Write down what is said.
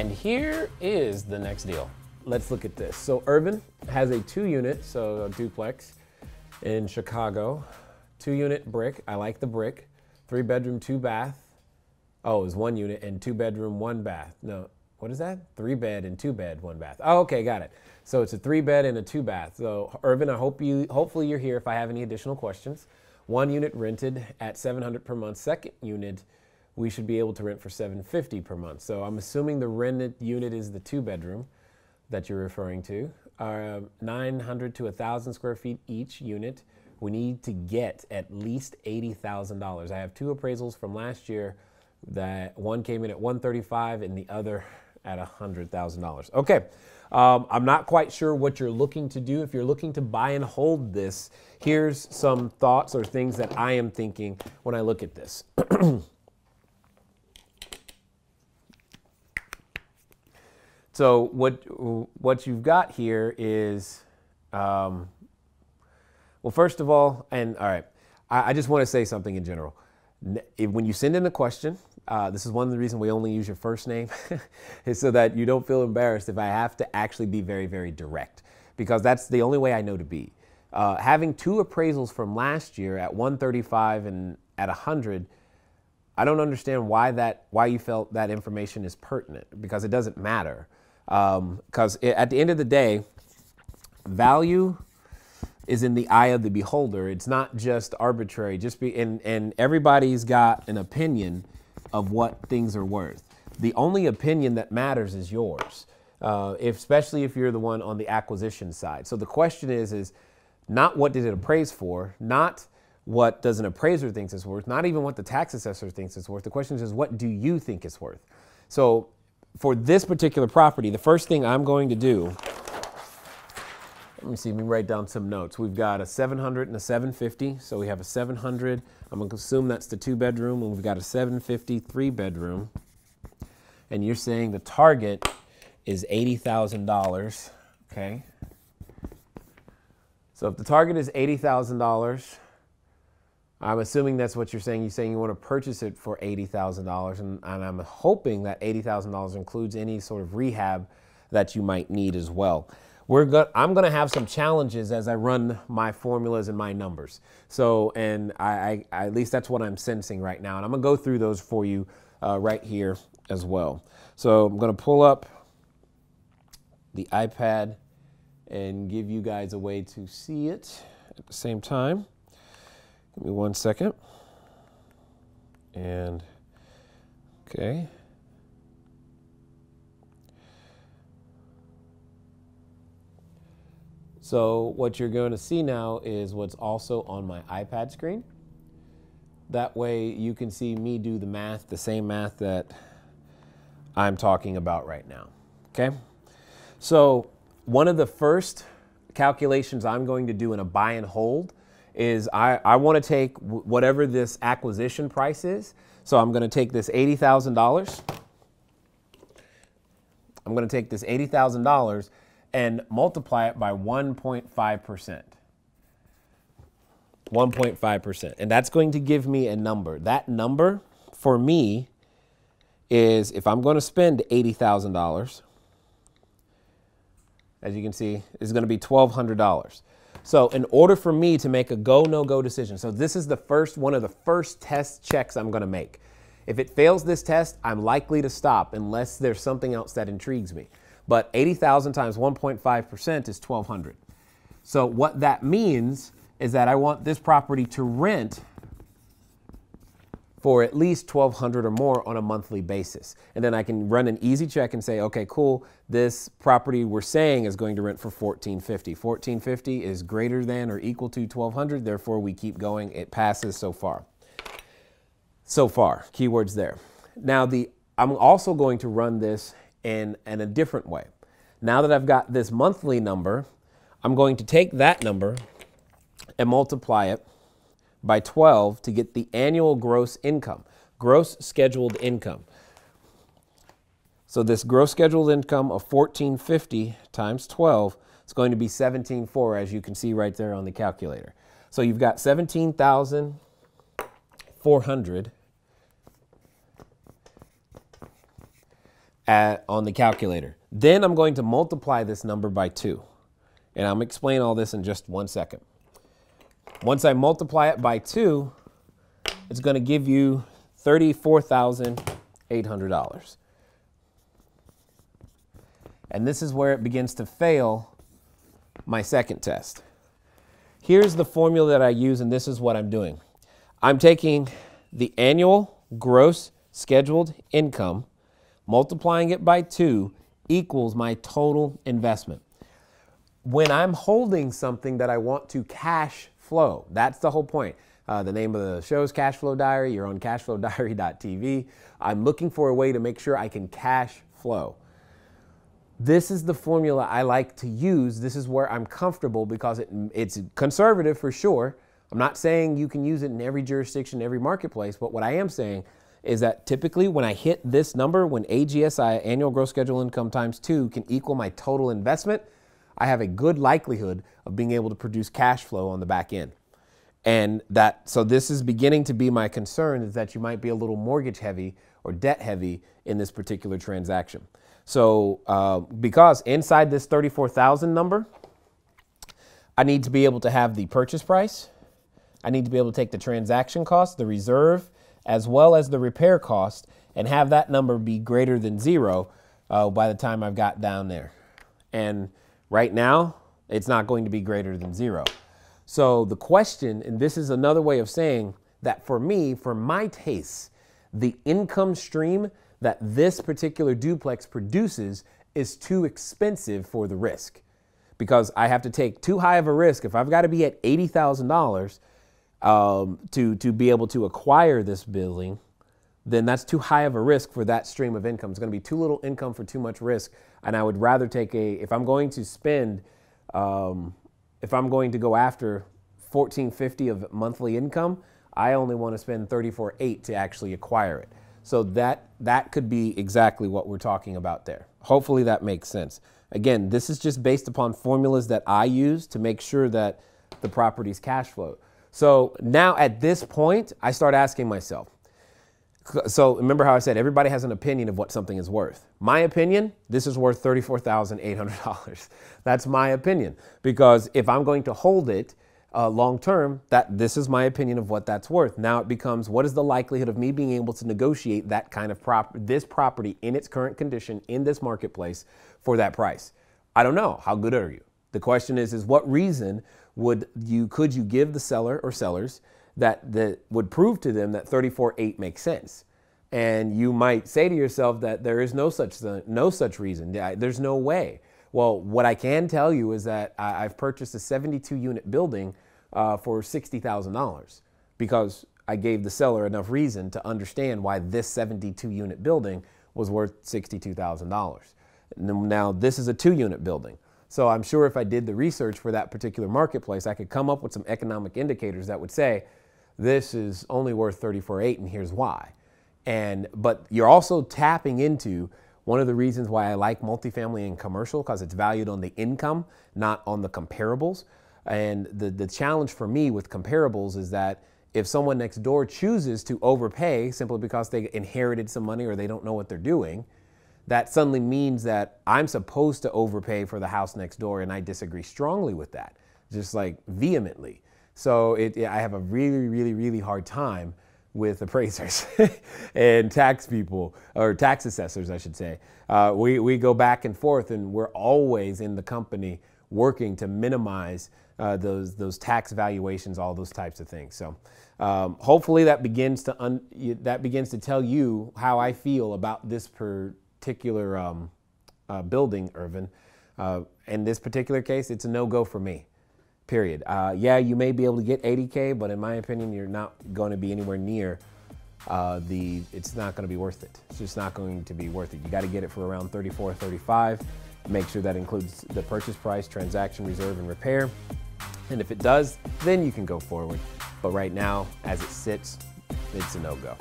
And here is the next deal. Let's look at this. So Irvin has a 2-unit, so a duplex in Chicago. 2-unit brick. I like the brick. 3-bedroom, 2-bath. Oh, it was 1 unit and 2-bedroom, 1 bath. No, what is that? 3-bed and 2-bed, 1 bath. Oh, okay, got it. So it's a 3-bed and a 2-bath. So Irvin, hopefully you're here if I have any additional questions. 1 unit rented at $700 per month. 2nd unit, we should be able to rent for $750 per month. So I'm assuming the rented unit is the 2-bedroom that you're referring to. 900 to 1,000 square feet each unit. We need to get at least $80,000. I have 2 appraisals from last year that one came in at $135 and the other at $100,000. Okay, I'm not quite sure what you're looking to do. If you're looking to buy and hold this, here's some thoughts or things that I am thinking when I look at this. So what you've got here is, well, first of all, and all right, I just want to say something in general. When you send in a question, this is one of the reasons we only use your first name, is so that you don't feel embarrassed if I have to actually be very, very direct, because that's the only way I know to be. Having 2 appraisals from last year at $135 and at $100, I don't understand why you felt that information is pertinent, because it doesn't matter. Because at the end of the day, value is in the eye of the beholder. It's not just arbitrary. And everybody's got an opinion of what things are worth. The only opinion that matters is yours, especially if you're the one on the acquisition side. So the question is not what did it appraise for, not what does an appraiser think it's worth, not even what the tax assessor thinks it's worth. The question is what do you think it's worth? So for this particular property, the first thing I'm going to do, let me write down some notes. We've got a 700 and a 750. So we have a 700. I'm going to assume that's the 2-bedroom, and we've got a 750 3-bedroom. And you're saying the target is $80,000. Okay. So if the target is $80,000, I'm assuming that's what you're saying. You're saying you want to purchase it for $80,000, and I'm hoping that $80,000 includes any sort of rehab that you might need as well. I'm going to have some challenges as I run my formulas and my numbers. So, and I at least that's what I'm sensing right now, and I'm going to go through those for you right here as well. So I'm going to pull up the iPad and give you guys a way to see it at the same time. Give me 1 second. And, okay. So what you're going to see now is what's also on my iPad screen. That way you can see me do the math, the same math that I'm talking about right now. Okay. So one of the first calculations I'm going to do in a buy and hold is I want to take whatever this acquisition price is. So I'm going to take this $80,000. I'm going to take this $80,000 and multiply it by 1.5%. 1.5%. And that's going to give me a number. That number for me is, if I'm going to spend $80,000, as you can see, is going to be $1,200. So in order for me to make a go, no-go decision, so this is one of the first test checks I'm going to make. If it fails this test, I'm likely to stop unless there's something else that intrigues me. But 80,000 times 1.5% is 1,200. So what that means is that I want this property to rent for at least 1,200 or more on a monthly basis. And then I can run an easy check and say, okay, cool, this property we're saying is going to rent for $1,450. $1,450 is greater than or equal to 1,200, therefore we keep going. It passes so far. So far, keywords there. Now I'm also going to run this in a different way. Now that I've got this monthly number, I'm going to take that number and multiply it by 12 to get the annual gross income, gross scheduled income. So this gross scheduled income of $1,450 times 12 is going to be $17,400, as you can see right there on the calculator. So you've got $17,400 on the calculator. Then I'm going to multiply this number by 2. And I'm going to explain all this in just 1 second. Once I multiply it by 2, it's going to give you $34,800. And this is where it begins to fail my second test. Here's the formula that I use, and this is what I'm doing. I'm taking the annual gross scheduled income, multiplying it by 2 equals my total investment. When I'm holding something that I want to cash flow, that's the whole point. The name of the show is Cash Flow Diary. You're on cashflowdiary.tv. I'm looking for a way to make sure I can cash flow. This is the formula I like to use. This is where I'm comfortable because it's conservative for sure. I'm not saying you can use it in every jurisdiction, every marketplace, but what I am saying is that typically when I hit this number, when AGSI, annual gross scheduled income times 2, can equal my total investment, I have a good likelihood of being able to produce cash flow on the back end. And so this is beginning to be my concern, is that you might be a little mortgage heavy or debt heavy in this particular transaction. So because inside this 34,000 number, I need to be able to have the purchase price. I need to be able to take the transaction cost, the reserve, as well as the repair cost, and have that number be greater than 0 by the time I've got down there. And right now, it's not going to be greater than 0. So the question, and this is another way of saying that for me, for my tastes, the income stream that this particular duplex produces is too expensive for the risk, because I have to take too high of a risk. If I've got to be at $80,000 to be able to acquire this building, then that's too high of a risk for that stream of income. It's going to be too little income for too much risk. And I would rather take if I'm going to spend, if I'm going to go after $1,450 of monthly income, I only want to spend $34,800 to actually acquire it. So that could be exactly what we're talking about there. Hopefully that makes sense. Again, this is just based upon formulas that I use to make sure that the property's cash flow. So now at this point, I start asking myself, so remember how I said everybody has an opinion of what something is worth. My opinion, this is worth $34,800. That's my opinion, because if I'm going to hold it long term, this is my opinion of what that's worth. Now it becomes, what is the likelihood of me being able to negotiate that kind of this property in its current condition in this marketplace for that price? I don't know. How good are you? The question is what reason could you give the seller or sellers that would prove to them that $34,800 makes sense? And you might say to yourself that there is no such reason. There's no way. Well, what I can tell you is that I've purchased a 72-unit building for $60,000 because I gave the seller enough reason to understand why this 72-unit building was worth $62,000. Now, this is a 2-unit building. So I'm sure if I did the research for that particular marketplace, I could come up with some economic indicators that would say, this is only worth $34,800 and here's why. But you're also tapping into one of the reasons why I like multifamily and commercial, because it's valued on the income, not on the comparables. And the challenge for me with comparables is that if someone next door chooses to overpay simply because they inherited some money or they don't know what they're doing, that suddenly means that I'm supposed to overpay for the house next door, and I disagree strongly with that, just like vehemently. So I have a really, really, really hard time with appraisers and tax people, or tax assessors, I should say. We go back and forth, and we're always in the company working to minimize those tax valuations, all those types of things. So hopefully that begins to tell you how I feel about this particular building, Irvin. In this particular case, it's a no-go for me. Period. Yeah, you may be able to get 80K, but in my opinion, you're not going to be anywhere near it's not going to be worth it. It's just not going to be worth it. You got to get it for around 34, 35. Make sure that includes the purchase price, transaction reserve, and repair. And if it does, then you can go forward. But right now, as it sits, it's a no-go.